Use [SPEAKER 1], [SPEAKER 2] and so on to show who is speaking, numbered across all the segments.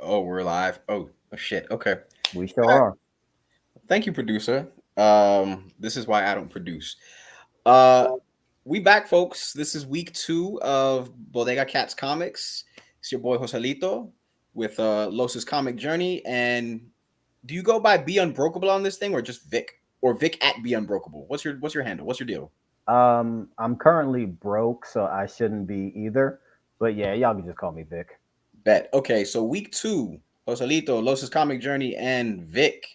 [SPEAKER 1] Oh, we're live. Oh shit. Okay.
[SPEAKER 2] We sure
[SPEAKER 1] All right.
[SPEAKER 2] are.
[SPEAKER 1] Thank you, producer. This is why I don't produce. Uh, we back, folks. This is week 2 of Bodega Cats Comics. It's your boy Joselito with Los's Comic Journey. And do you go by Be Unbreakable on this thing, or just Vic, or Vic at Be Unbreakable? What's your handle? What's your deal?
[SPEAKER 2] I'm currently broke, so I shouldn't be either. But yeah, y'all can just call me Vic.
[SPEAKER 1] Bet. Okay, so week 2, Joselito, Los's Comic Journey, and Vic.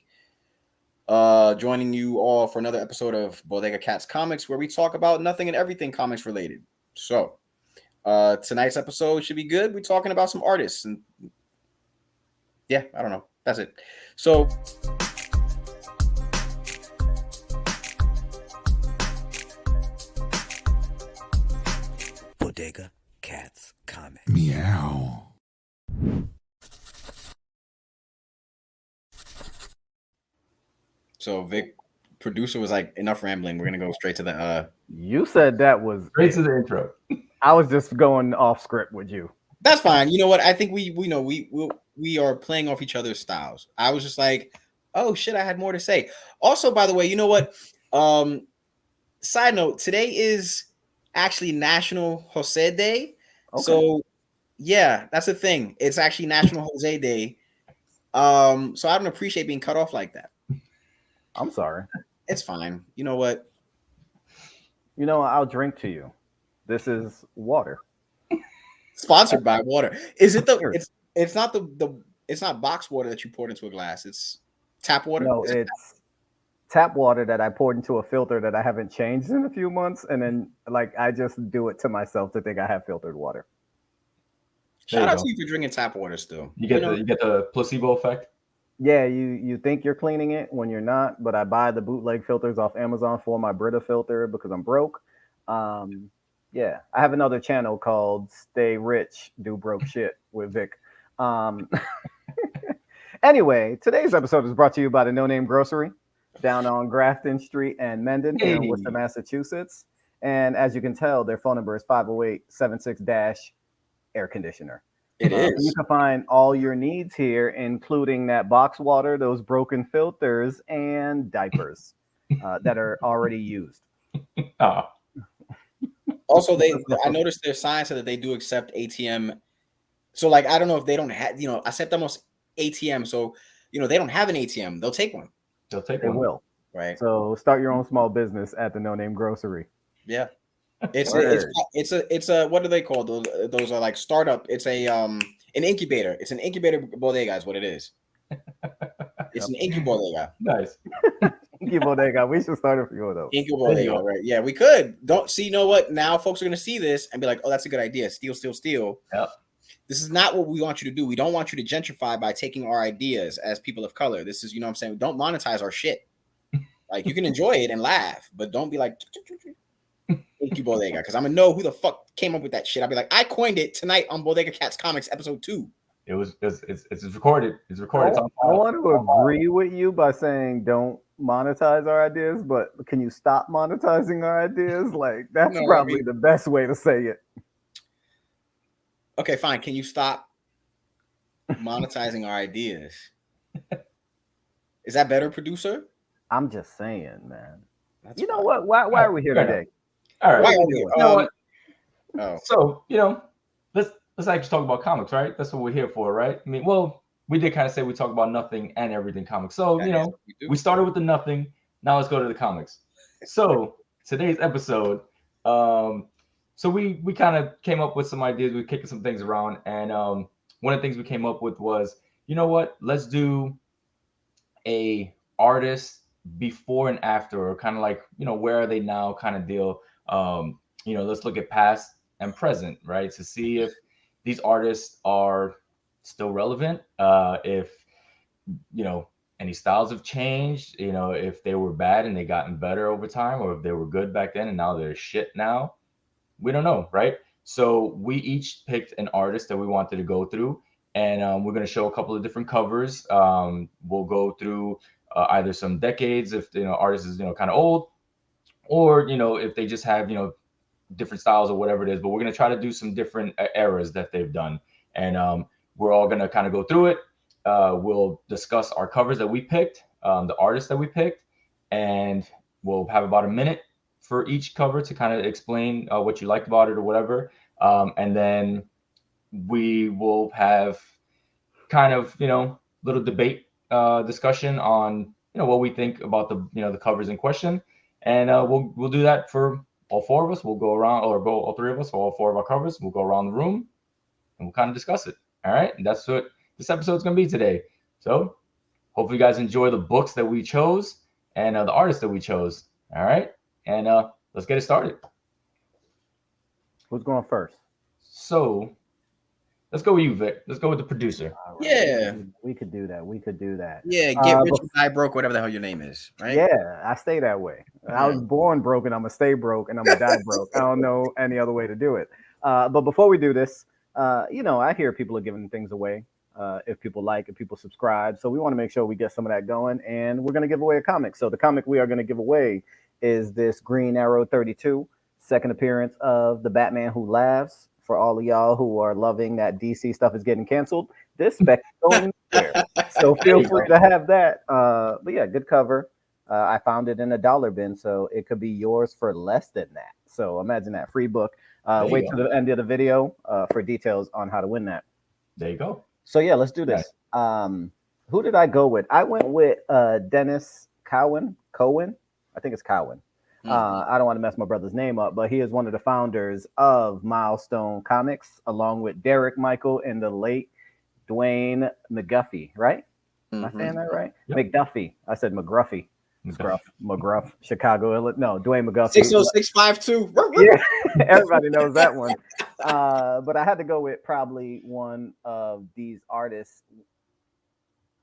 [SPEAKER 1] Joining you all for another episode of Bodega Cats Comics, where we talk about nothing and everything comics related. So, tonight's episode should be good. We're talking about some artists, and yeah, I don't know. That's it. So,
[SPEAKER 3] Bodega Cats Comics.
[SPEAKER 4] Meow.
[SPEAKER 1] Vic, producer was like, enough rambling. We're gonna go straight to the.
[SPEAKER 2] You said that was
[SPEAKER 5] Straight to the intro.
[SPEAKER 2] I was just going off script with you.
[SPEAKER 1] That's fine. You know what? I think we know we are playing off each other's styles. I was just like, oh shit, I had more to say. Also, by the way, you know what? Side note: today is actually National Jose Day.
[SPEAKER 2] Okay.
[SPEAKER 1] So yeah, that's the thing. It's actually National Jose Day. So I don't appreciate being cut off like that.
[SPEAKER 2] I'm sorry.
[SPEAKER 1] It's fine. You know what?
[SPEAKER 2] You know, I'll drink to you. This is water.
[SPEAKER 1] Sponsored by water. Is it the?
[SPEAKER 2] Sure.
[SPEAKER 1] It's not the. It's not box water that you poured into a glass. It's tap water.
[SPEAKER 2] No,
[SPEAKER 1] Is it
[SPEAKER 2] it's tap water that I poured into a filter that I haven't changed in a few months, and then like I just do it to myself to think I have filtered water.
[SPEAKER 1] Shout
[SPEAKER 5] you
[SPEAKER 1] out
[SPEAKER 5] go.
[SPEAKER 1] to you for drinking tap water still.
[SPEAKER 5] You get
[SPEAKER 1] know,
[SPEAKER 5] the placebo effect.
[SPEAKER 2] Yeah, you think you're cleaning it when you're not, but I buy the bootleg filters off Amazon for my Brita filter because I'm broke. Yeah, I have another channel called Stay Rich, Do Broke Shit with Vic. Um, anyway, today's episode is brought to you by the No Name Grocery down on Grafton Street and Mendon here in
[SPEAKER 5] Hey.
[SPEAKER 2] Worcester, Massachusetts. And as you can tell, their phone number is 508-76 air conditioner.
[SPEAKER 1] it
[SPEAKER 2] You
[SPEAKER 1] is.
[SPEAKER 2] can find all your needs here, including that box water, those broken filters, and diapers that are already used.
[SPEAKER 5] Oh,
[SPEAKER 1] Also, I noticed their sign said that they do accept ATM. So, like, I don't know if they don't have, accept almost ATM. So, they don't have an ATM. They'll take one,
[SPEAKER 5] they'll take
[SPEAKER 2] They
[SPEAKER 5] one.
[SPEAKER 2] will.
[SPEAKER 1] right?
[SPEAKER 2] So start your own small business at the No Name Grocery.
[SPEAKER 1] Yeah. It's
[SPEAKER 2] Word.
[SPEAKER 1] it's a what do they call those? Those are like startup. It's an incubator. It's an incubator bodega is what it is. It's an incubator.
[SPEAKER 5] Nice.
[SPEAKER 2] Thank you, Bodega. We should start a few of those.
[SPEAKER 1] Incubator,
[SPEAKER 5] There you go.
[SPEAKER 1] right? Yeah, we could. Don't see. You know what? Now folks are gonna see this and be like, "Oh, that's a good idea. Steal, steal, steal."
[SPEAKER 5] Yep.
[SPEAKER 1] This is not what we want you to do. We don't want you to gentrify by taking our ideas as people of color. This is, what I'm saying. Don't monetize our shit. Like, you can enjoy it and laugh, but don't be like, thank you, Bodega, because I'm gonna know who the fuck came up with that shit. I'll be like, I coined it tonight on Bodega Cats Comics episode 2.
[SPEAKER 5] It's recorded. It's recorded. It's on
[SPEAKER 2] I
[SPEAKER 5] file.
[SPEAKER 2] want to agree with you by saying don't monetize our ideas, but can you stop monetizing our ideas? Like that's
[SPEAKER 1] No, I
[SPEAKER 2] probably
[SPEAKER 1] mean-
[SPEAKER 2] the best way to say it.
[SPEAKER 1] Okay, fine. Can you stop monetizing our ideas? Is that better, producer?
[SPEAKER 2] I'm just saying, man.
[SPEAKER 1] That's
[SPEAKER 2] You know
[SPEAKER 1] fine.
[SPEAKER 2] what? Why are we here
[SPEAKER 5] Fair
[SPEAKER 2] today?
[SPEAKER 5] All right.
[SPEAKER 1] Why are
[SPEAKER 2] we
[SPEAKER 1] we
[SPEAKER 2] doing?
[SPEAKER 5] You know what?
[SPEAKER 1] Oh,
[SPEAKER 5] So let's actually talk about comics, right? That's what we're here for, right? I mean, well, we did kind of say we talk about nothing and everything comics. So
[SPEAKER 1] that is what we do.
[SPEAKER 5] we started with the nothing. Now let's go to the comics. So today's episode, so we kind of came up with some ideas. We kicking some things around, and one of the things we came up with was, you know what? Let's do a artist before and after, or kind of like, where are they now kind of deal. Let's look at past and present, right? To see if these artists are still relevant, if any styles have changed, if they were bad and they gotten better over time, or if they were good back then and now they're shit now. We don't know, right? So we each picked an artist that we wanted to go through, and we're going to show a couple of different covers. We'll go through either some decades, if artist is kind of old, or if they just have different styles or whatever it is. But we're going to try to do some different eras that they've done, and We're all gonna kind of go through it. We'll discuss our covers that we picked, the artists that we picked, and we'll have about a minute for each cover to kind of explain what you liked about it or whatever. And then we will have kind of, little debate discussion on, what we think about the covers in question. And we'll do that for all four of us. We'll go around, or go all three of us, for all four of our covers. We'll go around the room and we'll kind of discuss it. All right. And that's what this episode's going to be today. So hopefully you guys enjoy the books that we chose and the artists that we chose. All right. And let's get it started.
[SPEAKER 2] Who's going first?
[SPEAKER 5] So let's go with you, Vic. Let's go with the producer.
[SPEAKER 2] All
[SPEAKER 1] Yeah.
[SPEAKER 2] we could do that. We could do that.
[SPEAKER 1] Yeah, get rich or die broke, whatever the hell your name is, right?
[SPEAKER 2] Yeah, I stay that way. I was born broke, and I'm gonna stay broke, and I'm gonna die broke. I don't know any other way to do it. But before we do this, I hear people are giving things away. If people like, if people subscribe, so we want to make sure we get some of that going, and we're gonna give away a comic. So the comic we are gonna give away is this Green Arrow 32, second appearance of the Batman Who Laughs. For all of y'all who are loving that DC stuff is getting canceled, this spec is going there. So feel free to have that. But yeah, good cover. I found it in a dollar bin, so it could be yours for less than that. So imagine that free book. Wait to the end of the video for details on how to win that.
[SPEAKER 5] There you go.
[SPEAKER 2] So yeah, let's do this. Who did I go with? I went with Dennis Cowan. I think it's Cowan. I don't want to mess my brother's name up, but he is one of the founders of Milestone Comics, along with Derek Michael and the late Dwayne McGuffey, right? Am I saying that right? Yep. McDuffie. I said McGruffy. McGruff, Chicago, Illinois. No, Dwayne McGuffey.
[SPEAKER 1] 60652.
[SPEAKER 2] Yeah, everybody knows that one. But I had to go with probably one of these artists.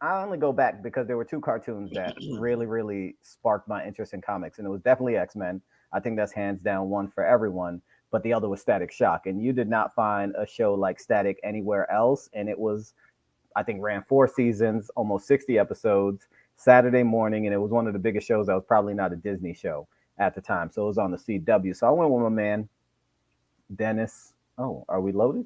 [SPEAKER 2] I only go back because there were two cartoons that really, really sparked my interest in comics, and it was definitely X-Men. I think that's hands down one for everyone, but the other was Static Shock, and you did not find a show like Static anywhere else, and it was, I think, ran 4 seasons, almost 60 episodes, Saturday morning, and it was one of the biggest shows that was probably not a Disney show at the time, so it was on the CW. So I went with my man, Dennis. Oh, are we loaded?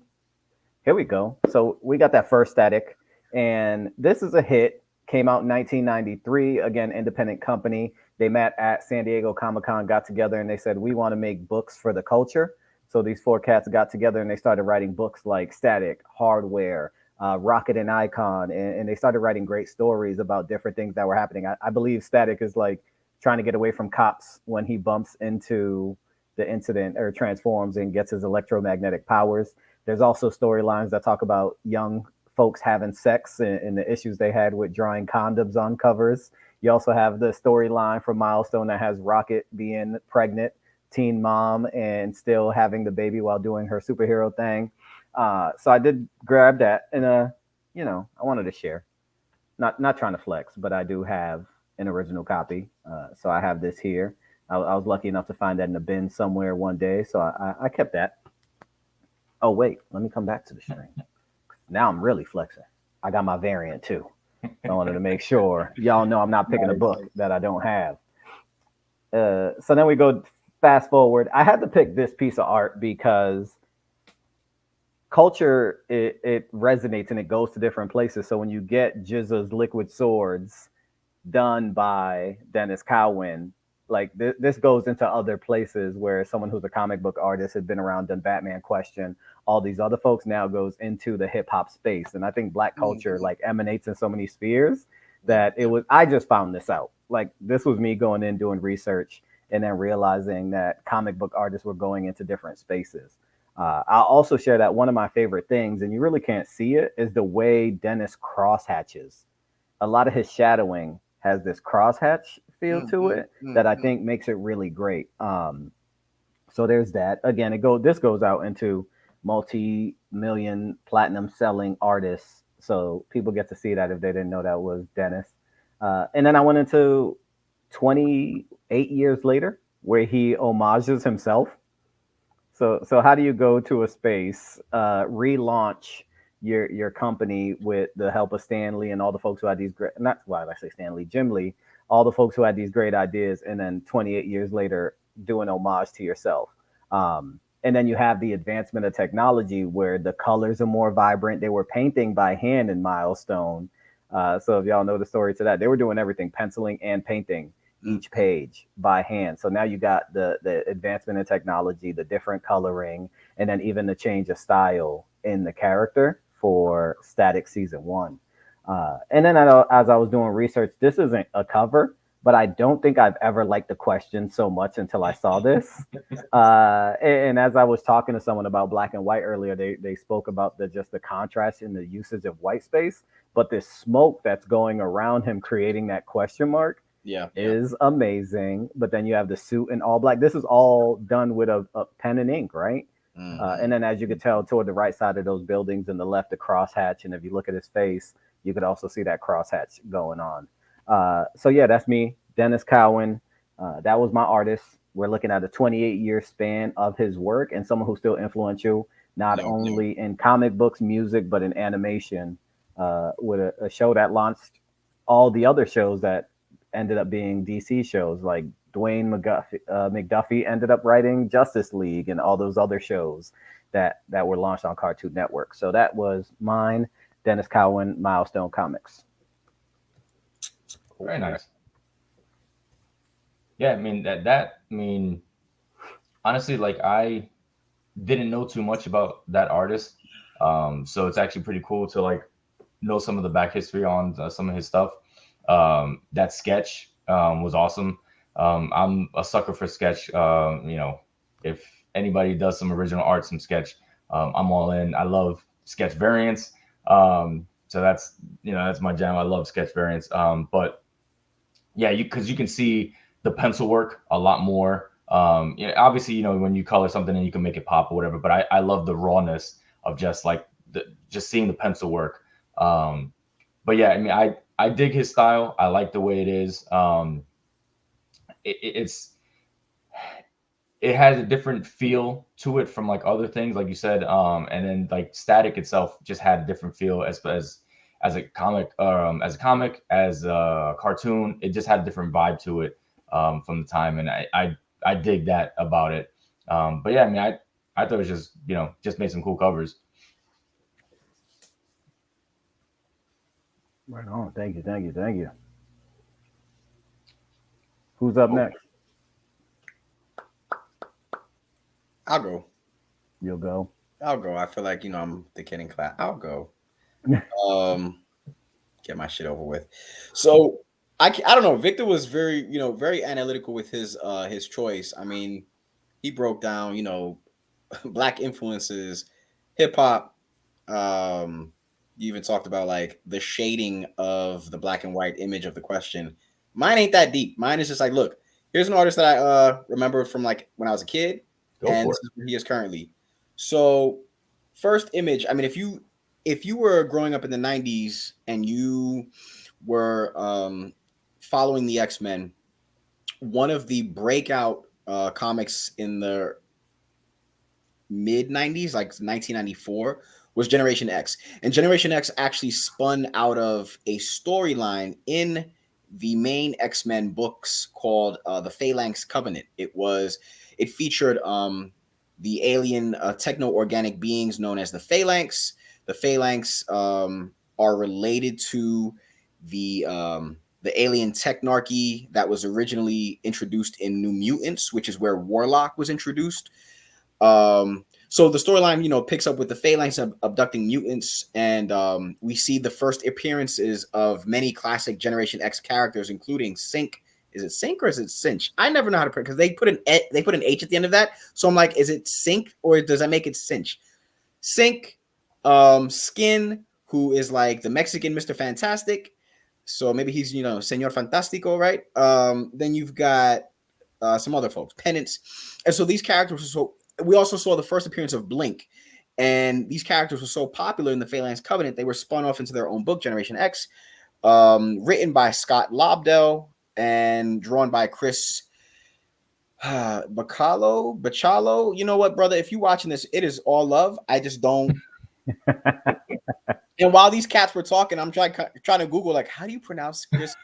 [SPEAKER 2] Here we go. So we got that first Static. And this is a hit, came out in 1993, again, independent company. They met at San Diego Comic-Con, got together, and they said, we want to make books for the culture. So these 4 cats got together and they started writing books like Static, Hardware, Rocket and Icon, and they started writing great stories about different things that were happening. I believe Static is like trying to get away from cops when he bumps into the incident or transforms and gets his electromagnetic powers. There's also storylines that talk about young folks having sex and the issues they had with drawing condoms on covers. You also have the storyline from Milestone that has Rocket being pregnant, teen mom, and still having the baby while doing her superhero thing. So I did grab that, and I wanted to share. Not trying to flex, but I do have an original copy. So I have this here. I was lucky enough to find that in a bin somewhere one day, so I kept that. Oh wait, let me come back to the screen. Now I'm really flexing. I got my variant too. I wanted to make sure y'all know I'm not picking a book that I don't have. So then we go fast forward. I had to pick this piece of art because culture, it resonates and it goes to different places. So when you get Jizza's Liquid Swords done by Dennis Cowan, like this goes into other places where someone who's a comic book artist had been around, done Batman Question, all these other folks, now goes into the hip hop space. And I think Black culture like emanates in so many spheres that I just found this out. Like this was me going in doing research and then realizing that comic book artists were going into different spaces. I'll also share that one of my favorite things, and you really can't see it, is the way Dennis crosshatches. A lot of his shadowing has this crosshatch feel to it that I think makes it really great. So there's that. Again, this goes out into multi-million platinum selling artists. So people get to see that if they didn't know that was Dennis. And then I went into 28 years later where he homages himself. So how do you go to a space, relaunch your company with the help of Stan Lee and all the folks who had these great, not why I say Stan Lee, Jim Lee, all the folks who had these great ideas, and then 28 years later do an homage to yourself. And then you have the advancement of technology where the colors are more vibrant. They were painting by hand in Milestone. So if y'all know the story to that, they were doing everything, penciling and painting each page by hand. So now you got the advancement in technology, the different coloring, and then even the change of style in the character for Static Season 1. And then as I was doing research, this isn't a cover, but I don't think I've ever liked the question so much until I saw this. And as I was talking to someone about black and white earlier, they spoke about the contrast in the usage of white space, but this smoke that's going around him creating that question mark is amazing. But then you have the suit in all black. This is all done with a pen and ink, right? And then as you could tell toward the right side of those buildings and the left, the crosshatch. And if you look at his face, you could also see that crosshatch going on. So yeah, that's me, Dennis Cowan. That was my artist. We're looking at a 28-year span of his work and someone who's still influential, not only in comic books, music, but in animation, with a show that launched all the other shows that ended up being DC shows, like Dwayne McDuffie ended up writing Justice League and all those other shows that were launched on Cartoon Network. So that was mine, Dennis Cowan, Milestone Comics.
[SPEAKER 5] Very nice. Yeah, I mean I mean, honestly, like I didn't know too much about that artist, so it's actually pretty cool to like know some of the back history on some of his stuff. That sketch was awesome. I'm a sucker for sketch. If anybody does some original art, some sketch, I'm all in. I love sketch variants. So that's my jam. I love sketch variants. But yeah, because you can see the pencil work a lot more. Obviously, when you color something and you can make it pop or whatever. But I love the rawness of just like just seeing the pencil work. But yeah, I mean, I dig his style. I like the way it is. It has a different feel to it from like other things, like you said. And then like Static itself just had a different feel as a comic, as a cartoon. It just had a different vibe to it from the time, and I dig that about it. But yeah, I mean, I thought it was just made some cool covers.
[SPEAKER 2] Right on. Thank you. Who's up next?
[SPEAKER 1] I'll go.
[SPEAKER 2] You'll go.
[SPEAKER 1] I'll go. I feel like I'm the kid in class. I'll go. Get my shit over with. So I don't know. Victor was very analytical with his choice. I mean, he broke down black influences, hip hop. You even talked about like the shading of the black and white image of the question. Mine ain't that deep. Mine is just like, look, here's an artist that I remember from like when I was a kid, and this is where he is currently. So, first image. I mean, if you were growing up in the '90s and you were following the X-Men, one of the breakout comics in the mid 90s, like 1994, was Generation X. And Generation X actually spun out of a storyline in the main X-Men books called the Phalanx Covenant. It featured the alien techno-organic beings known as the Phalanx. The Phalanx are related to the alien technarchy that was originally introduced in New Mutants, which is where Warlock was introduced. So the storyline, picks up with the Phalanx abducting mutants, and we see the first appearances of many classic Generation X characters, including Sync. Is it Sync or is it Cinch? I never know how to pronounce because they put an H at the end of that. So I'm like, is it Sync or does that make it Cinch? Sync, Skin, who is like the Mexican Mr. Fantastic. So maybe he's Señor Fantástico, right? Then you've got some other folks, Penance, and so these characters are so. We also saw the first appearance of Blink, and these characters were so popular in the Phalanx Covenant, they were spun off into their own book, Generation X, written by Scott Lobdell and drawn by Chris Bachalo. You know what, brother? If you're watching this, it is all love. I just don't. And while these cats were talking, I'm trying to Google, like, how do you pronounce Chris?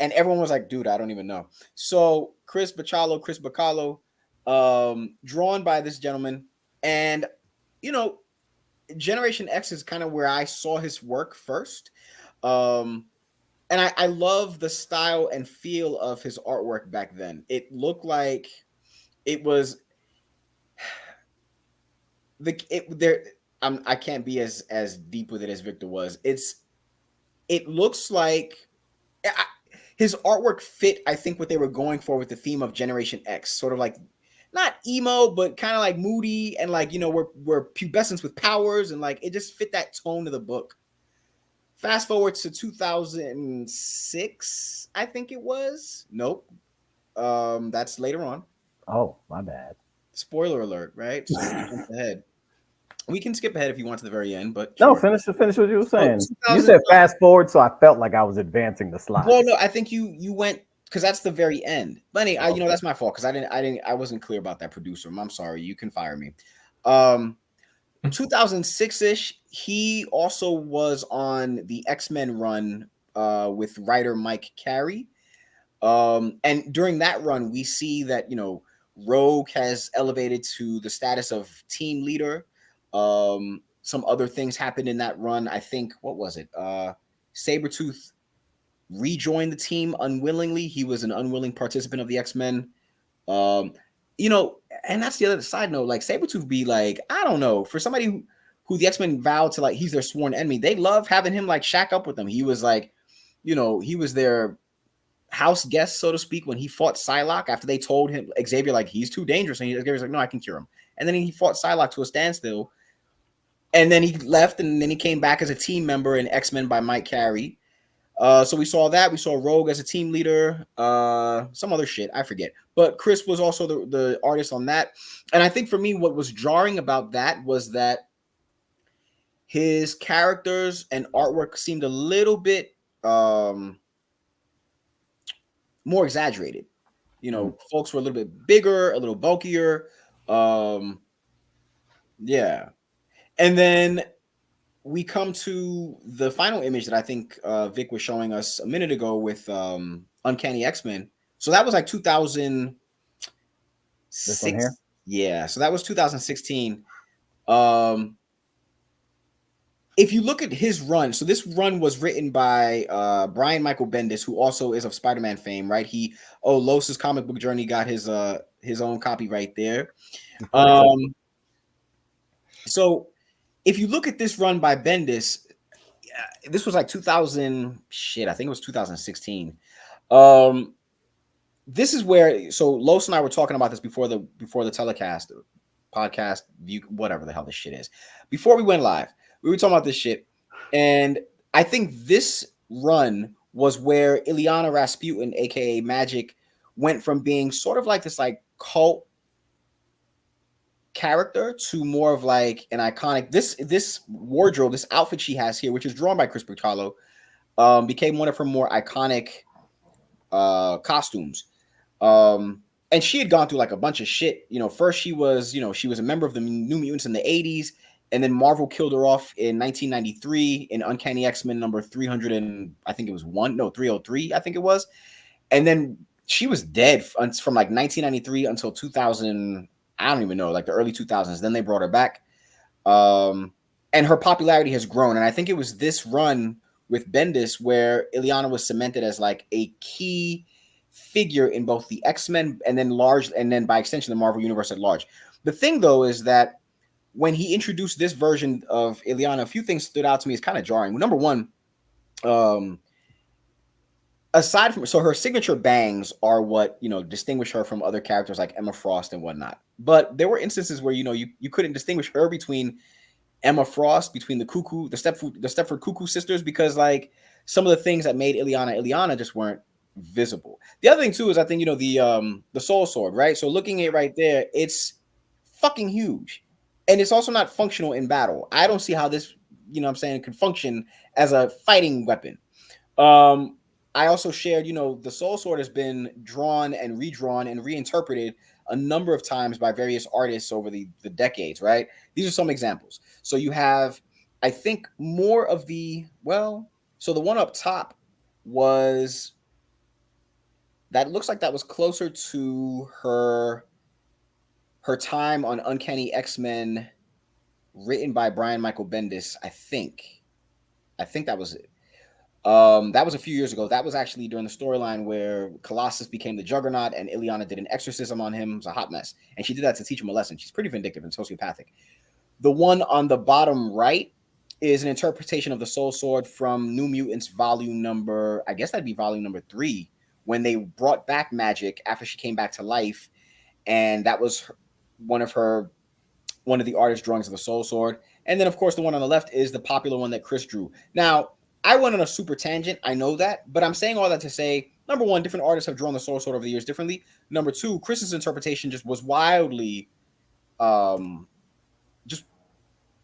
[SPEAKER 1] And everyone was like, dude, I don't even know. So Chris Bachalo, drawn by this gentleman. And, you know, Generation X is kind of where I saw his work first. Um, and I love the style and feel of his artwork back then. It looked like it was there. I can't be as deep with it as Victor was. It looks like I, his artwork fit, I think, what they were going for with the theme of Generation X, sort of like not emo, but kind of like moody and like, we're pubescents with powers, and like it just fit that tone of the book. Fast forward to 2006, I think it was. Nope. That's later on.
[SPEAKER 2] Oh, my bad.
[SPEAKER 1] Spoiler alert, right? So we jump ahead. We can skip ahead if you want to the very end, but
[SPEAKER 2] No,
[SPEAKER 1] sure.
[SPEAKER 2] finish what you were
[SPEAKER 1] So
[SPEAKER 2] saying. You
[SPEAKER 1] 2000,
[SPEAKER 2] said fast forward, so I felt like I was advancing the
[SPEAKER 1] well,
[SPEAKER 2] slides.
[SPEAKER 1] no, I think you went because that's the very end. But anyway,
[SPEAKER 2] Okay.
[SPEAKER 1] that's my fault because I wasn't clear about that producer. I'm sorry. You can fire me. Um, 2006 ish. He also was on the X-Men run with writer Mike Carey. And during that run, we see that Rogue has elevated to the status of team leader. Some other things happened in that run. I think what was it? Sabretooth rejoined the team unwillingly. He was an unwilling participant of the X-Men. Um, and that's the other side note. Like Sabretooth be like, I don't know, for somebody who the X-Men vowed to, like, he's their sworn enemy. They love having him like shack up with them. He was like, he was their house guest, so to speak, when he fought Psylocke after they told him Xavier like he's too dangerous, and Xavier's like, no, I can cure him. And then he fought Psylocke to a standstill, and then he left, and then he came back as a team member in X-Men by Mike Carey. So we saw that. We saw Rogue as a team leader. Some other shit I forget. But Chris was also the artist on that. And I think for me, what was jarring about that was that his characters and artwork seemed a little bit more exaggerated. Folks were a little bit bigger, a little bulkier. Yeah. And then we come to the final image that I think Vic was showing us a minute ago with Uncanny X-Men. So that was like 2006.
[SPEAKER 2] This one here.
[SPEAKER 1] Yeah, so that was 2016. If you look at his run, so this run was written by Brian Michael Bendis, who also is of Spider-Man fame, right? Los's comic book journey got his own copy right there. So if you look at this run by Bendis, this was like 2000 shit. I think it was 2016. This is where Los and I were talking about this before the telecast, podcast, view, whatever the hell this shit is. Before we went live, we were talking about this shit, and I think this run was where Ilyana Rasputin, aka Magic, went from being sort of like this like cult character to more of like an iconic. This wardrobe, this outfit she has here, which is drawn by Chris Bicalo, became one of her more iconic costumes. And she had gone through like a bunch of shit. First she was a member of the New Mutants in the 80s, and then Marvel killed her off in 1993 in Uncanny X-Men number 300 and I think it was 303, I think it was. And then she was dead from like 1993 until 2000. I don't even know, like the early 2000s. Then they brought her back. And her popularity has grown. And I think it was this run with Bendis where Ilyana was cemented as like a key figure in both the X-Men and then by extension the Marvel Universe at large. The thing though is that when he introduced this version of Ilyana, a few things stood out to me as kind of jarring. Number one, aside from her signature bangs are what distinguish her from other characters like Emma Frost and whatnot. But there were instances where you couldn't distinguish her between Emma Frost, between the Stepford Cuckoo sisters, because like some of the things that made Ilyana just weren't visible. The other thing too is I think the Soul Sword, right? So looking at it right there, it's fucking huge, and it's also not functional in battle. I don't see how this could function as a fighting weapon. I also shared, the Soul Sword has been drawn and redrawn and reinterpreted a number of times by various artists over the decades, right? These are some examples. So you have, I think, more of so the one up top that looks like that was closer to her her time on Uncanny X-Men, written by Brian Michael Bendis. I think that was it. That was a few years ago. That was actually during the storyline where Colossus became the Juggernaut and Illyana did an exorcism on him. It was a hot mess. And she did that to teach him a lesson. She's pretty vindictive and sociopathic. The one on the bottom right is an interpretation of the Soul Sword from New Mutants volume number, I guess that'd be volume number 3, when they brought back Magic after she came back to life. And that was one of the artist drawings of the Soul Sword. And then, of course, the one on the left is the popular one that Chris drew. Now, I went on a super tangent. I know that. But I'm saying all that to say, number one, different artists have drawn the Soul Sword over the years differently. Number two, Chris's interpretation just was wildly just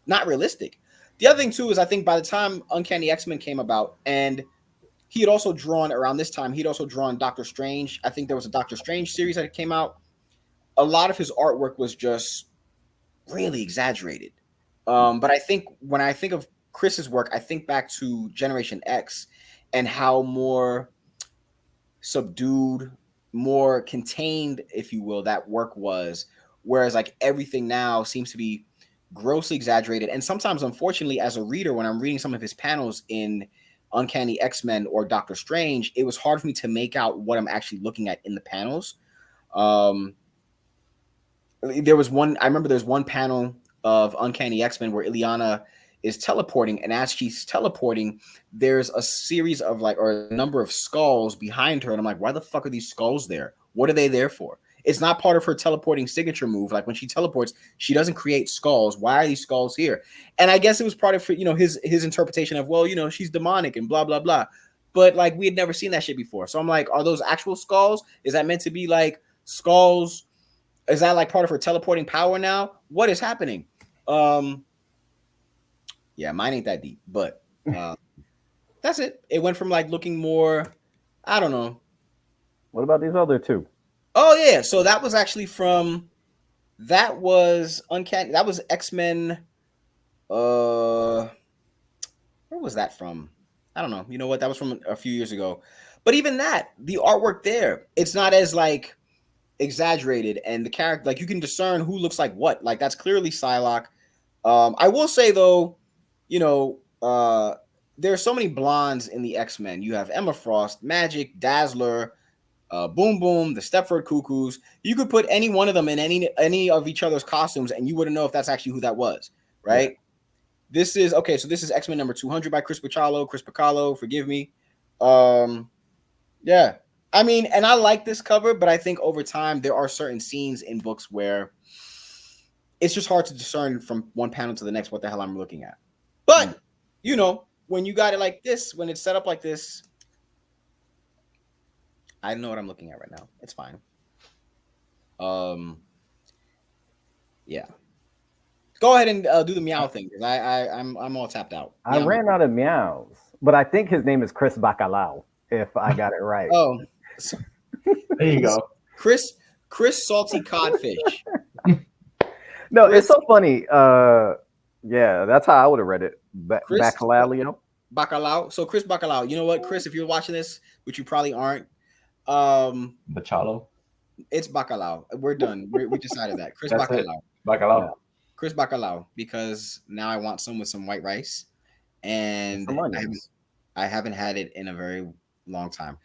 [SPEAKER 1] not realistic. The other thing, too, is I think by the time Uncanny X-Men came about, and he had also drawn, around this time, he'd also drawn Doctor Strange. I think there was a Doctor Strange series that came out. A lot of his artwork was just really exaggerated. But I think when I think of Chris's work, I think back to Generation X and how more subdued, more contained, if you will, that work was. Whereas like everything now seems to be grossly exaggerated. And sometimes, unfortunately, as a reader, when I'm reading some of his panels in Uncanny X-Men or Doctor Strange, it was hard for me to make out what I'm actually looking at in the panels. There was one, I remember there's one panel of Uncanny X-Men where Illyana is teleporting, and as she's teleporting, there's a series of like, or a number of skulls behind her, and I'm like, why the fuck are these skulls there? What are they there for? It's not part of her teleporting signature move. Like when she teleports, she doesn't create skulls. Why are these skulls here? And I guess it was part of, his interpretation of, well, she's demonic and blah, blah, blah. But like we had never seen that shit before. So I'm like, are those actual skulls? Is that meant to be like skulls? Is that like part of her teleporting power now? What is happening? Yeah, mine ain't that deep, but that's it. It went from like looking more, I don't know.
[SPEAKER 2] What about these other two?
[SPEAKER 1] Oh yeah, so that was actually that was Uncanny. That was X-Men. Where was that from? I don't know. You know what? That was from a few years ago. But even that, the artwork there, it's not as like exaggerated, and the character, like you can discern who looks like what. Like that's clearly Psylocke. I will say though, there are so many blondes in the X-Men. You have Emma Frost, Magic, Dazzler, Boom Boom, the Stepford Cuckoos. You could put any one of them in any of each other's costumes, and you wouldn't know if that's actually who that was, right? Yeah. This is okay. So this is X-Men number 200 by Chris Bacalo. Forgive me. Yeah. I mean, and I like this cover, but I think over time there are certain scenes in books where it's just hard to discern from one panel to the next what the hell I'm looking at. But when you got it like this, when it's set up like this, I know what I'm looking at right now. It's fine. Yeah. Go ahead and do the meow thing because I'm all tapped out.
[SPEAKER 2] I ran out of meows, but I think his name is Chris Bacalao, if I got it right.
[SPEAKER 1] Oh,
[SPEAKER 5] there you go,
[SPEAKER 1] Chris Salty Codfish.
[SPEAKER 2] No, Chris, it's so funny. Yeah, that's how I would have read it. Bacalao.
[SPEAKER 1] So Chris Bacalao. You know what, Chris? If you're watching this, which you probably aren't.
[SPEAKER 5] Bacalao.
[SPEAKER 1] It's Bacalao. We're done. We decided that. Chris Bacalao.
[SPEAKER 5] Bacalao. Yeah.
[SPEAKER 1] Chris Bacalao, because now I want some with some white rice, and I haven't had it in a very long time.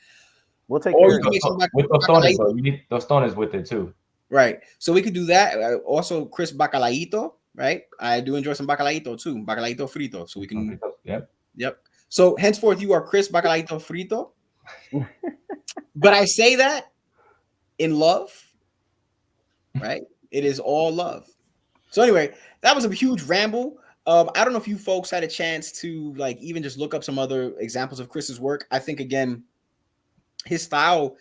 [SPEAKER 2] We'll take care of
[SPEAKER 5] it. With tostones, though. You need tostones with it too.
[SPEAKER 1] Right. So we could do that. Also, Chris Bacalaito, right? I do enjoy some bacalaito too. Bacalaito frito. So we can. Yep. So henceforth, you are Chris Bacalaito frito. But I say that in love, right? It is all love. So anyway, that was a huge ramble. I don't know if you folks had a chance to like even just look up some other examples of Chris's work. I think again, his style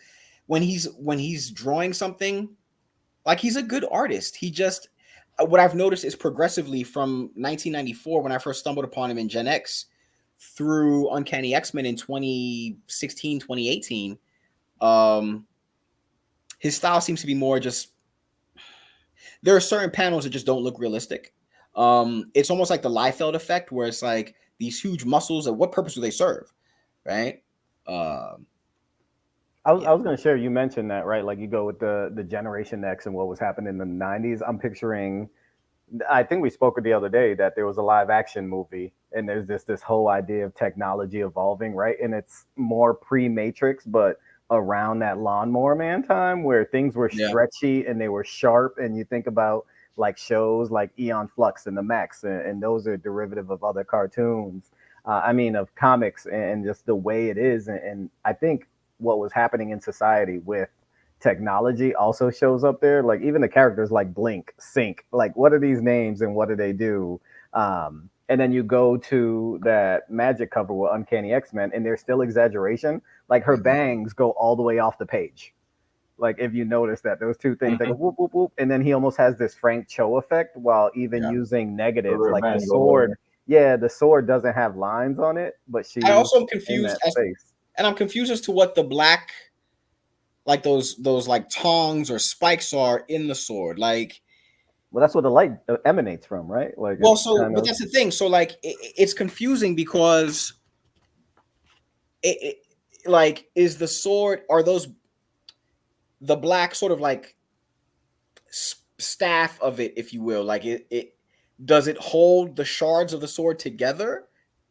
[SPEAKER 1] when he's drawing something, like he's a good artist. He just what I've noticed is progressively from 1994 when I first stumbled upon him in Gen X through Uncanny X-Men in 2016, 2018. His style seems to be more just there are certain panels that just don't look realistic. It's almost like the Liefeld effect where it's like these huge muscles and what purpose do they serve? Right.
[SPEAKER 2] I was going to share. You mentioned that, right? Like you go with the Generation X and what was happening in the '90s. I'm picturing. I think we spoke the other day that there was a live action movie, and there's this whole idea of technology evolving, right? And it's more pre Matrix, but around that Lawnmower Man time where things were
[SPEAKER 1] Yeah.
[SPEAKER 2] stretchy and they were sharp. And you think about like shows like Eon Flux and the Max, and those are derivative of other cartoons. I mean, of comics and just the way it is. And I think what was happening in society with technology also shows up there. Like even the characters like Blink, Sync, like what are these names and what do they do? And then you go to that Magic cover with Uncanny X-Men, and there's still exaggeration. Like her
[SPEAKER 1] Mhm.
[SPEAKER 2] bangs go all the way off the page. Like if you notice that those two things, they go
[SPEAKER 5] Mhm.
[SPEAKER 2] whoop whoop whoop, and then he almost has this Frank Cho effect while even
[SPEAKER 1] Yeah.
[SPEAKER 2] using negatives.
[SPEAKER 5] Or
[SPEAKER 2] Like the
[SPEAKER 5] Van Gogh.
[SPEAKER 2] sword, yeah, the sword doesn't have lines on it, but
[SPEAKER 1] I
[SPEAKER 2] she's
[SPEAKER 1] also am
[SPEAKER 2] in
[SPEAKER 1] confused
[SPEAKER 2] that space.
[SPEAKER 1] and I'm confused as to what the black, like those like tongs or spikes are in the sword. Like,
[SPEAKER 2] Well, that's what the light emanates from, right? Like
[SPEAKER 1] well,
[SPEAKER 2] it's
[SPEAKER 1] so
[SPEAKER 2] kind
[SPEAKER 1] but
[SPEAKER 2] of
[SPEAKER 1] that's the thing. So like, it's confusing because like, is the sword, are those the black sort of like staff of it, if you will? Like, it does it hold the shards of the sword together?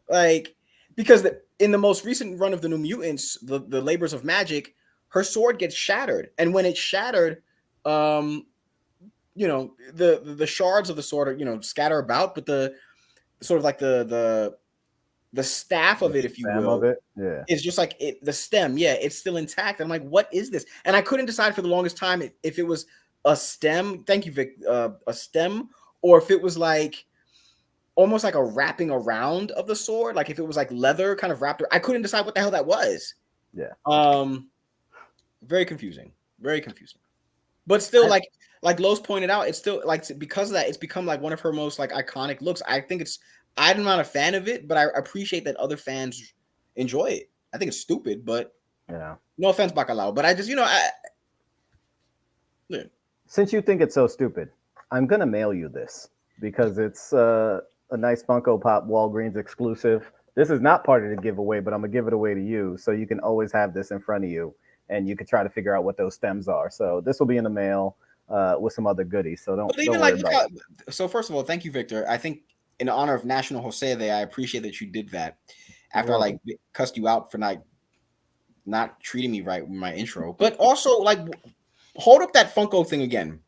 [SPEAKER 1] Like, because in the most recent run of the New Mutants, the Labors of Magic, her sword gets shattered, and when it's shattered, um, the shards of the sword are, scatter about, but the sort of like the staff
[SPEAKER 2] the
[SPEAKER 1] of it, if you
[SPEAKER 2] stem of
[SPEAKER 1] will,
[SPEAKER 2] it. Yeah.
[SPEAKER 1] is just like the stem. Yeah, it's still intact. I'm like, what is this? And I couldn't decide for the longest time if it was a stem. Thank you, Vic. A stem, or if it was like almost like a wrapping around of the sword, like if it was like leather kind of wrapped. I couldn't decide what the hell that was.
[SPEAKER 2] Yeah.
[SPEAKER 1] Um, very confusing. Very confusing. But still,
[SPEAKER 2] I,
[SPEAKER 1] like Lowe's pointed out, it's still like, because of that, it's become like one of her most like iconic looks. I think it's. I'm not a fan of it, but I appreciate that other fans enjoy it. I think it's stupid, but
[SPEAKER 2] yeah.
[SPEAKER 1] no offense, Bacalao, but I just, yeah.
[SPEAKER 2] Since you think it's so stupid, I'm gonna mail you this because it's a nice Funko Pop Walgreens exclusive. This is not part of the giveaway, but I'm gonna give it away to you so you can always have this in front of you and you can try to figure out what those stems are. So this will be in the mail with some other goodies. So
[SPEAKER 1] But
[SPEAKER 2] don't
[SPEAKER 1] even
[SPEAKER 2] worry
[SPEAKER 1] like, look
[SPEAKER 2] about
[SPEAKER 1] how.
[SPEAKER 2] it.
[SPEAKER 1] So first of all, thank you, Victor. I think in honor of National Jose Day, I appreciate that you did that.
[SPEAKER 2] You're
[SPEAKER 1] After I like
[SPEAKER 2] welcome.
[SPEAKER 1] cussed you out for not treating me right with my intro, but also like, hold up that Funko thing again.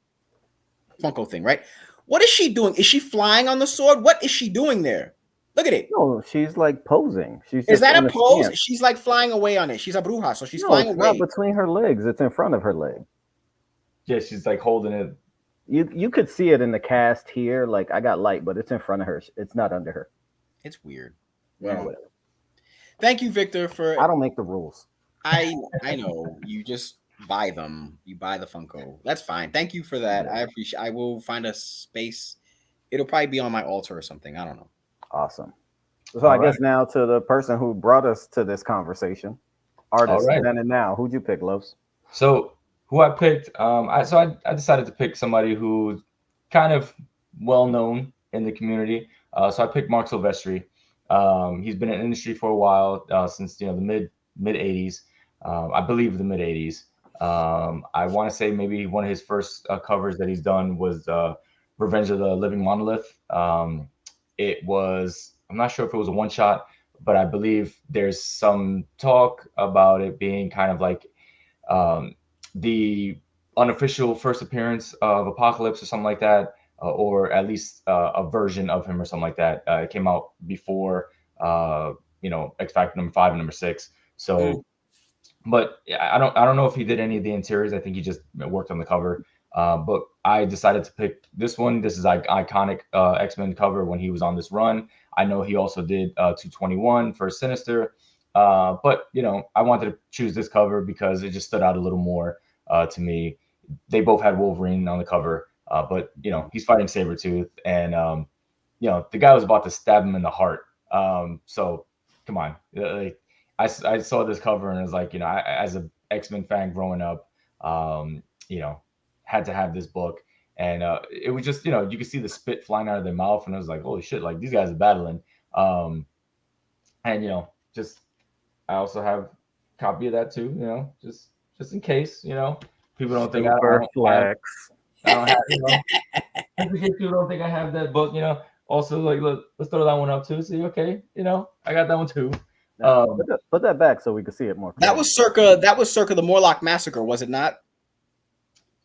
[SPEAKER 1] Funko thing, right? What is she doing? Is she flying on the sword? What is she doing there? Look at it.
[SPEAKER 2] No, she's like posing. She's
[SPEAKER 1] Is
[SPEAKER 2] just
[SPEAKER 1] that
[SPEAKER 2] in
[SPEAKER 1] a
[SPEAKER 2] a
[SPEAKER 1] pose?
[SPEAKER 2] stance.
[SPEAKER 1] She's like flying away on it. She's a bruja, so she's
[SPEAKER 2] No,
[SPEAKER 1] flying
[SPEAKER 2] it's not
[SPEAKER 1] away.
[SPEAKER 2] between her legs. It's in front of her leg.
[SPEAKER 5] Yeah, she's like holding it.
[SPEAKER 2] You could see it in the cast here. Like I got light, but it's in front of her. It's not under her.
[SPEAKER 1] It's weird.
[SPEAKER 2] Yeah,
[SPEAKER 1] Well,
[SPEAKER 2] whatever.
[SPEAKER 1] thank you, Victor, for.
[SPEAKER 2] I don't make the rules.
[SPEAKER 1] I know you just buy them. You buy the Funko. That's fine. Thank you for that. I
[SPEAKER 2] Yeah,
[SPEAKER 1] appreciate. I will find a space. It'll probably be on my altar or something. I don't know.
[SPEAKER 2] awesome. So I
[SPEAKER 5] All right.
[SPEAKER 2] guess now to the person who brought us to this conversation,
[SPEAKER 5] All
[SPEAKER 2] artist
[SPEAKER 5] right.
[SPEAKER 2] then and now. Who'd you pick, Loves?
[SPEAKER 5] So who I picked, I decided to pick somebody who's kind of well known in the community. So I picked Mark Silvestri. He's been in the industry for a while, since the mid '80s, I believe the mid '80s. I want to say maybe one of his first covers that he's done was Revenge of the Living Monolith. It was, I'm not sure if it was a one shot, but I believe there's some talk about it being kind of like um, the unofficial first appearance of Apocalypse or something like that, or at least a version of him or something like that. It came out before, X Factor #5 and #6.
[SPEAKER 1] Mm.
[SPEAKER 5] So, but yeah, I don't know if he did any of the interiors. I think he just worked on the cover. But I decided to pick this one. This is iconic X-Men cover when he was on this run. I know he also did 221 for Sinister. But I wanted to choose this cover because it just stood out a little more to me. They both had Wolverine on the cover, but he's fighting Sabretooth, and the guy was about to stab him in the heart. So come on, like, I saw this cover and it was like, as a X-Men fan growing up, you know, had to have this book. And it was just, you could see the spit flying out of their mouth, and I was like, holy shit, like these guys are battling. And just I also have a copy of that too, just just in case, people don't think
[SPEAKER 2] Super flex.
[SPEAKER 5] I don't have, just in case people don't think I have that book, Also, like, look, let's throw that one up too. See, okay, I got that one too.
[SPEAKER 2] Now, put that back so we can see it more clearly.
[SPEAKER 1] That was circa the Morlock Massacre, was it not?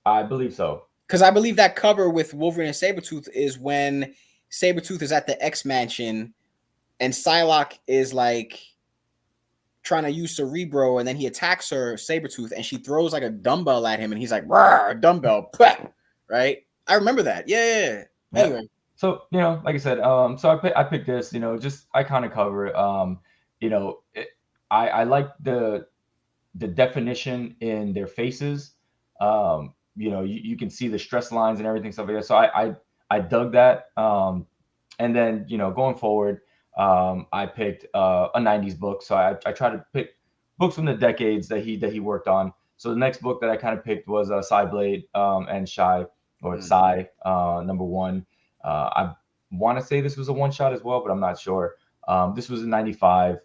[SPEAKER 5] I believe so.
[SPEAKER 1] Because I believe that cover with Wolverine and Sabretooth is when Sabretooth is at the X Mansion and Psylocke is like trying to use Cerebro, and then he attacks her, Sabretooth, and she throws like a dumbbell at him, and he's like, "Rawr, a dumbbell," right? I remember that. Yeah. Anyway.
[SPEAKER 5] So, like I said, so I picked this, just iconic cover. I like the definition in their faces. You can see the stress lines and everything, stuff like that. So I dug that. And then, going forward, I picked a 90s book. So I try to pick books from the decades that he worked on. So the next book that I kind of picked was Psyblade and Shy, or Psy, number one. I want to say this was a one shot as well, but I'm not sure. This was in 95.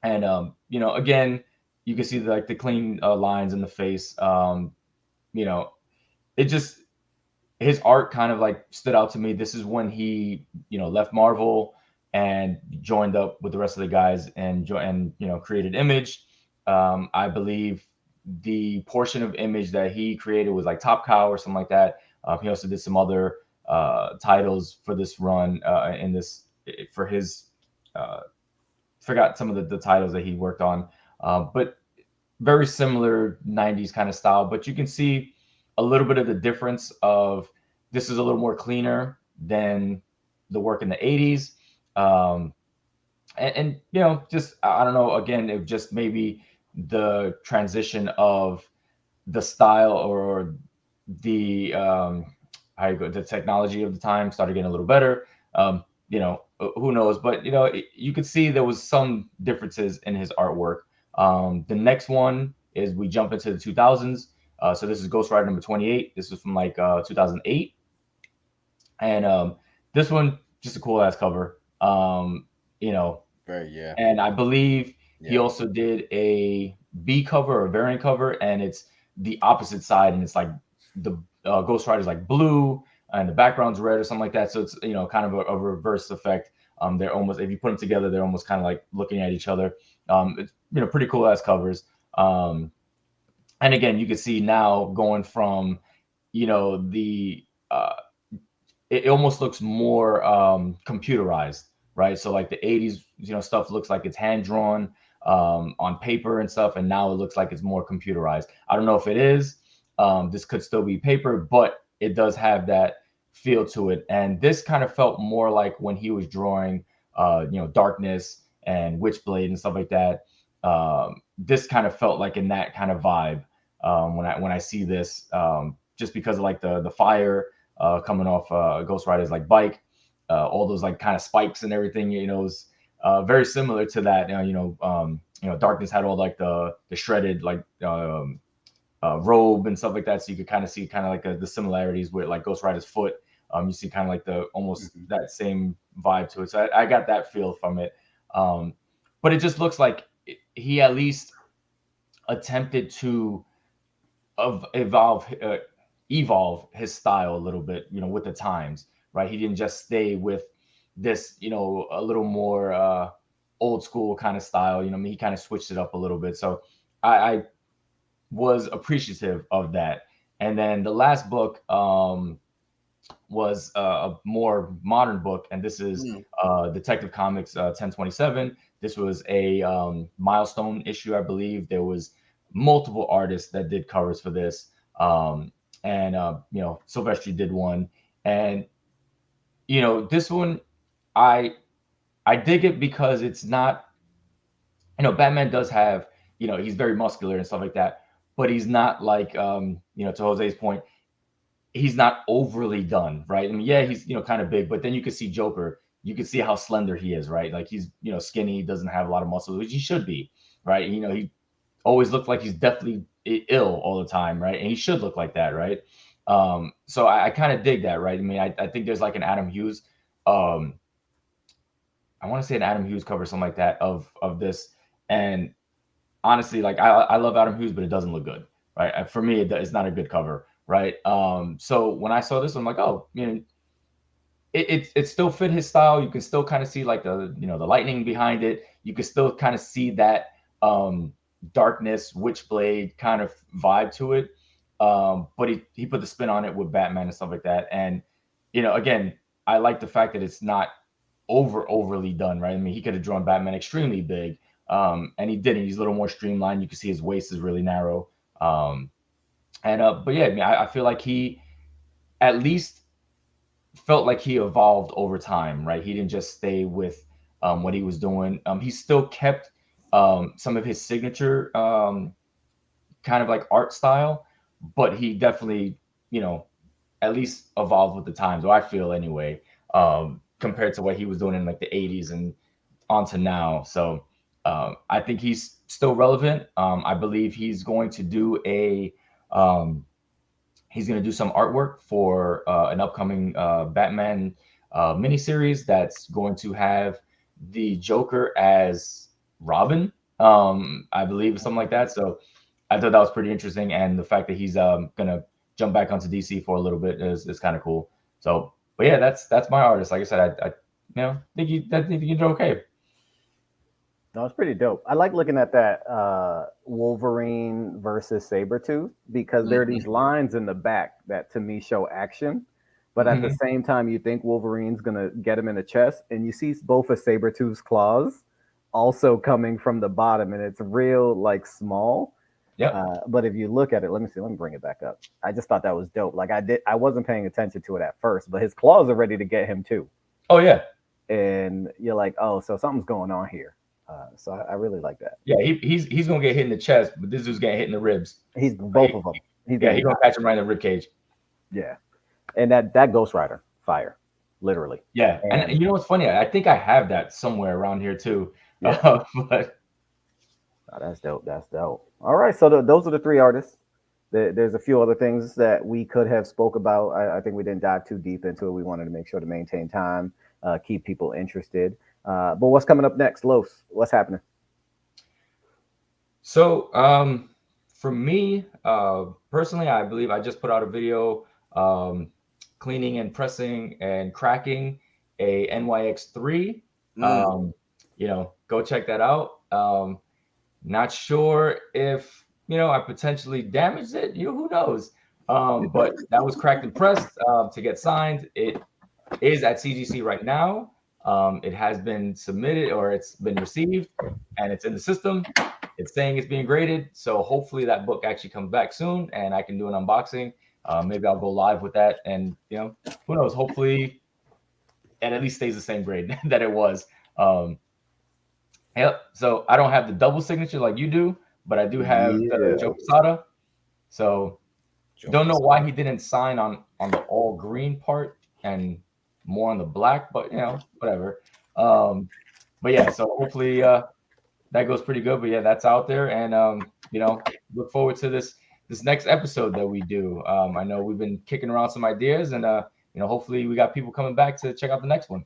[SPEAKER 5] And, again, you can see the clean lines in the face. It just, his art kind of like stood out to me. This is when he, left Marvel and joined up with the rest of the guys and created Image. I believe the portion of Image that he created was like Top Cow or something like that. He also did some other titles for this run for his forgot some of the titles that he worked on, but very similar 90s kind of style. But you can see a little bit of the difference of this is a little more cleaner than the work in the 80s. And just, I don't know, again, it just maybe the transition of the style or the the technology of the time started getting a little better. Who knows? But you could see there was some differences in his artwork. The next one is we jump into the 2000s. So this is Ghost Rider number 28. This was from like 2008, and this one just a cool ass cover.
[SPEAKER 1] Yeah.
[SPEAKER 5] And I believe he also did a B cover or variant cover, and it's the opposite side, and it's like the Ghost Rider's like blue and the background's red or something like that. So it's kind of a reverse effect. They're almost, if you put them together, they're almost kind of like looking at each other. It's pretty cool ass covers. And again, you can see now going from the it almost looks more computerized, right? So like the 80s stuff looks like it's hand drawn on paper and stuff, and now it looks like it's more computerized. I don't know if it is. This could still be paper, but it does have that feel to it. And this kind of felt more like when he was drawing Darkness and Witchblade and stuff like that. This kind of felt like in that kind of vibe when I see this, just because of like the fire coming off Ghost Rider's like bike, all those like kind of spikes and everything, is very similar to that. Darkness had all like the shredded like robe and stuff like that, so you could kind of see kind of like the similarities with like Ghost Rider's foot. You see kind of like the almost that same vibe to it. So I got that feel from it. But it just looks like he at least attempted to evolve his style a little bit, with the times, right? He didn't just stay with this, a little more old school kind of style. He kind of switched it up a little bit. So I was appreciative of that. And then the last book was a more modern book, and this is Detective Comics 1027. This was a milestone issue, I believe. There was multiple artists that did covers for this, and Silvestri did one, and this one I dig it because it's not, Batman does have, he's very muscular and stuff like that, but he's not like to Jose's point, he's not overly done, right? I mean, yeah, he's kind of big, but then you could see Joker, you could see how slender he is, right? Like he's skinny, doesn't have a lot of muscles, which he should be, right? He always looked like he's definitely ill all the time, right? And he should look like that, right? So I kind of dig that, right? I mean, I think there's like an Adam Hughes, I want to say an Adam Hughes cover, something like that, of this, and honestly, like I love Adam Hughes, but it doesn't look good, right? For me, it's not a good cover, right? So when I saw this, I'm like, oh, it still fit his style. You can still kind of see like the lightning behind it. You can still kind of see that um, darkness, Witchblade kind of vibe to it. But he put the spin on it with Batman and stuff like that. And again, I like the fact that it's not overly done, right? I mean, he could have drawn Batman extremely big, and he didn't. He's a little more streamlined. You can see his waist is really narrow. And but yeah, I mean, I feel like he at least felt like he evolved over time, right? He didn't just stay with what he was doing. He still kept some of his signature kind of like art style, but he definitely, at least evolved with the times, or I feel anyway, compared to what he was doing in like the 80s and on to now. So I think he's still relevant. I believe he's going to do um, he's going to do some artwork for an upcoming Batman miniseries that's going to have the Joker as Robin, I believe, something like that. So I thought that was pretty interesting, and the fact that he's going to jump back onto DC for a little bit is kind of cool. So, but yeah, that's my artist. Like I said, I think you did okay.
[SPEAKER 2] No, it's pretty dope. I like looking at that Wolverine versus Sabretooth because there are
[SPEAKER 1] Mhm.
[SPEAKER 2] these lines in the back that to me show action. But at the
[SPEAKER 5] Mhm.
[SPEAKER 2] same time, you think Wolverine's going to get him in the chest, and you see both of Sabretooth's claws also coming from the bottom, and it's real, like small.
[SPEAKER 5] Yep.
[SPEAKER 2] But if you look at it, let me see, let me bring it back up. I just thought that was dope. Like I wasn't paying attention to it at first, but his claws are ready to get him too.
[SPEAKER 5] Oh yeah.
[SPEAKER 2] And you're like, oh, so something's going on here. So I really like that.
[SPEAKER 5] Yeah. He's gonna get hit in the chest, but this dude's getting hit in the ribs.
[SPEAKER 2] He's both of them. He's
[SPEAKER 5] Yeah,
[SPEAKER 2] getting
[SPEAKER 5] he's gonna
[SPEAKER 2] got.
[SPEAKER 5] catch him right in the rib cage.
[SPEAKER 2] Yeah, and that Ghost Rider fire, literally.
[SPEAKER 5] Yeah, and
[SPEAKER 2] And
[SPEAKER 5] you know what's funny? I think I have that somewhere around here too.
[SPEAKER 2] yeah,
[SPEAKER 5] But
[SPEAKER 2] oh, that's dope. That's dope. All right, so those are the three artists. There's a few other things that we could have spoke about. I think we didn't dive too deep into it. We wanted to make sure to maintain time, keep people interested. But what's coming up next, Los? What's happening?
[SPEAKER 5] so for me, personally, I believe I just put out a video cleaning and pressing and cracking a NYX3.
[SPEAKER 1] Mm.
[SPEAKER 5] Go check that out. Not sure if I potentially damaged it. Who knows? But that was cracked and pressed to get signed. It is at CGC right now. It has been submitted or it's been received, and it's in the system. It's saying it's being graded. So hopefully that book actually comes back soon, and I can do an unboxing. Maybe I'll go live with that, and who knows? Hopefully, it at least stays the same grade that it was. Um, Yep. So I don't have the double signature like you do, but I do have the
[SPEAKER 2] Yeah.
[SPEAKER 5] Joe Quesada. So don't know
[SPEAKER 1] Jokers.
[SPEAKER 5] why he didn't sign on the all green part and more on the black, but whatever. Um, but yeah, so hopefully that goes pretty good. But yeah, that's out there, and look forward to this next episode that we do. I know we've been kicking around some ideas, and hopefully we got people coming back to check out the next one.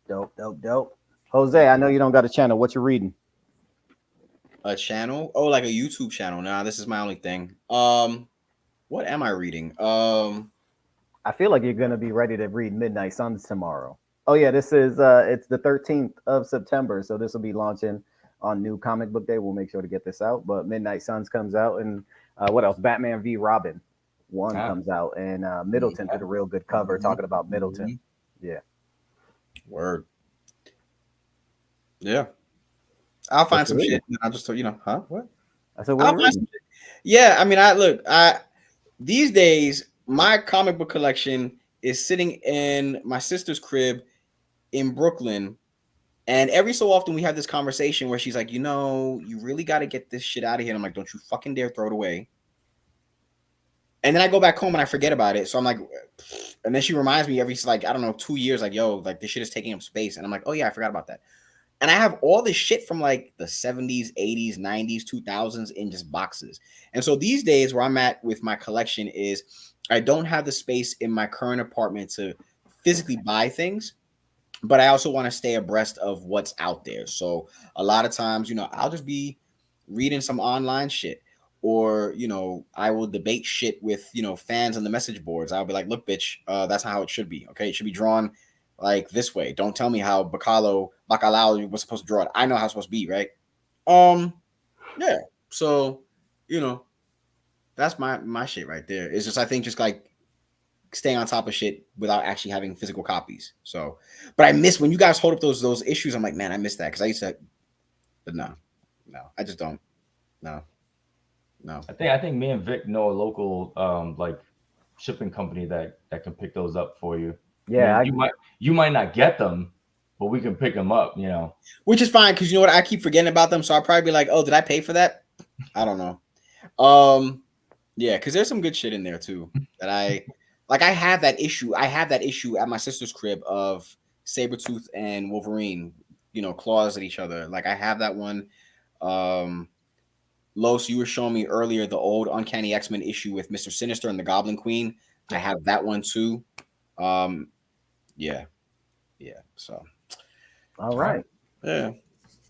[SPEAKER 2] Dope, dope, dope. Jose, I know you don't got a channel. What you reading?
[SPEAKER 1] A channel? Oh, like a YouTube channel. Nah, this is my only thing. What am I reading?
[SPEAKER 2] I feel like you're gonna be ready to read Midnight Suns tomorrow. Oh yeah, this is it's the 13th of September, so this will be launching on New Comic Book Day. We'll make sure to get this out. But Midnight Suns comes out, and what else? Batman v Robin one
[SPEAKER 5] Ah,
[SPEAKER 2] comes out, and Middleton did a real good cover talking about Middleton.
[SPEAKER 1] Mhm.
[SPEAKER 2] Yeah,
[SPEAKER 1] Word. Yeah. I'll
[SPEAKER 2] what
[SPEAKER 1] find
[SPEAKER 2] you
[SPEAKER 1] some shit.
[SPEAKER 2] reading?
[SPEAKER 1] And I'll just, huh? What?
[SPEAKER 2] I said, what
[SPEAKER 1] I'll
[SPEAKER 2] you
[SPEAKER 1] find
[SPEAKER 2] reading?
[SPEAKER 1] some shit. Yeah, I mean, I these days my comic book collection is sitting in my sister's crib in Brooklyn. And every so often we have this conversation where she's like, you really got to get this shit out of here. And I'm like, don't you fucking dare throw it away. And then I go back home and I forget about it. So I'm like, and then she reminds me every like, I don't know, 2 years, like, yo, like this shit is taking up space. And I'm like, oh yeah, I forgot about that. And I have all this shit from like the 70s, 80s, 90s, 2000s in just boxes. And so these days where I'm at with my collection is I don't have the space in my current apartment to physically buy things, but I also want to stay abreast of what's out there. So a lot of times, I'll just be reading some online shit. Or, I will debate shit with, fans on the message boards. I'll be like, look, bitch, that's not how it should be. Okay. It should be drawn like this way. Don't tell me how Bacalao was supposed to draw it. I know how it's supposed to be, right? Yeah. So, that's my shit right there. It's just, I think, just like staying on top of shit without actually having physical copies. So, but I miss when you guys hold up those issues. I'm like, man, I miss that because I used to, but no, I just don't. No.
[SPEAKER 5] I think me and Vic know a local like shipping company that can pick those up for you.
[SPEAKER 2] Yeah,
[SPEAKER 5] I mean, you might not get them, but we can pick them up.
[SPEAKER 1] Which is fine because you know what, I keep forgetting about them, so I'll probably be like, oh, did I pay for that? I don't know. Yeah, because there's some good shit in there too that I like. I have that issue. I have that issue at my sister's crib of Sabretooth and Wolverine, claws at each other. Like I have that one. Los, you were showing me earlier the old Uncanny X-Men issue with Mr. Sinister and the Goblin Queen. I have that one too. Yeah. So,
[SPEAKER 2] all right.
[SPEAKER 1] Yeah.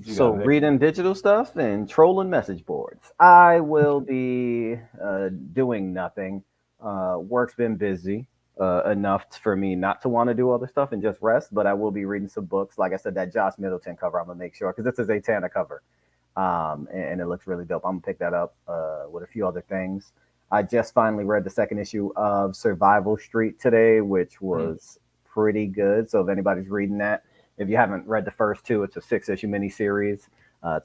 [SPEAKER 2] So reading digital stuff and trolling message boards. I will be doing nothing. Work's been busy enough for me not to want to do other stuff and just rest. But I will be reading some books. Like I said, that Josh Middleton cover, I'm gonna make sure because this is a Tana cover. And it looks really dope. I'm gonna pick that up with a few other things. I just finally read the second issue of Survival Street today, which was pretty good. So if anybody's reading that, if you haven't read the first two, it's a 6-issue miniseries.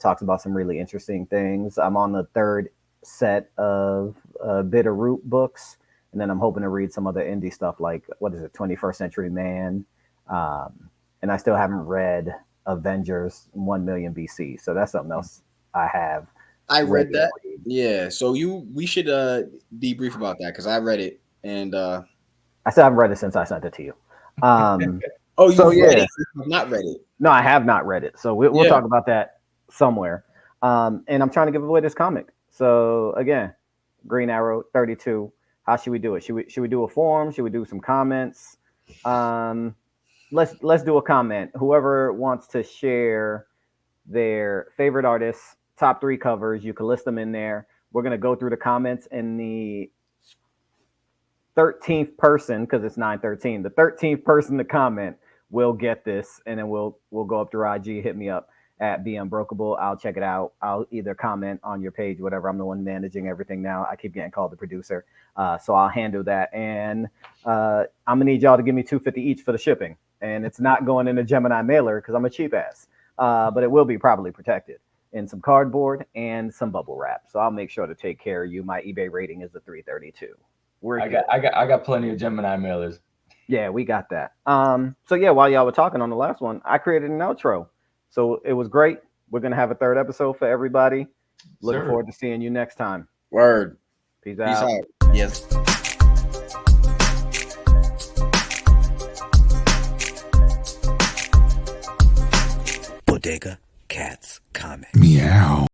[SPEAKER 2] Talks about some really interesting things. I'm on the third set of Bitterroot books, and then I'm hoping to read some other indie stuff like 21st Century Man, and I still haven't read Avengers 1 million BC. So that's something else I have.
[SPEAKER 1] I read that. Yeah. So we should debrief about that because I read it and
[SPEAKER 2] I still haven't read it since I sent it to you.
[SPEAKER 1] Oh, read it? I've not read it.
[SPEAKER 2] No, I have not read it. So we'll talk about that somewhere. And I'm trying to give away this comic. So again, Green Arrow 32. How should we do it? Should we do a form? Should we do some comments? Let's do a comment. Whoever wants to share their favorite artists, top 3 covers, you can list them in there. We're gonna go through the comments, and the 13th person, because it's 9/13, the 13th person to comment will get this, and then we'll go up to IG, hit me up at BUnbrokeable. I'll check it out. I'll either comment on your page, whatever. I'm the one managing everything now. I keep getting called the producer, so I'll handle that. And I'm gonna need y'all to give me $250 each for the shipping, and it's not going in a Gemini mailer because I'm a cheap ass. But it will be properly protected in some cardboard and some bubble wrap. So I'll make sure to take care of you. My eBay rating is a 332.
[SPEAKER 5] I got plenty of Gemini mailers.
[SPEAKER 2] Yeah, we got that. So yeah, while y'all were talking on the last one, I created an outro. So it was great. We're gonna have a 3rd episode for everybody. Looking forward to seeing you next time.
[SPEAKER 1] Word.
[SPEAKER 2] Peace out.
[SPEAKER 1] Yes.
[SPEAKER 3] Bodega Cats Comics.
[SPEAKER 4] Meow.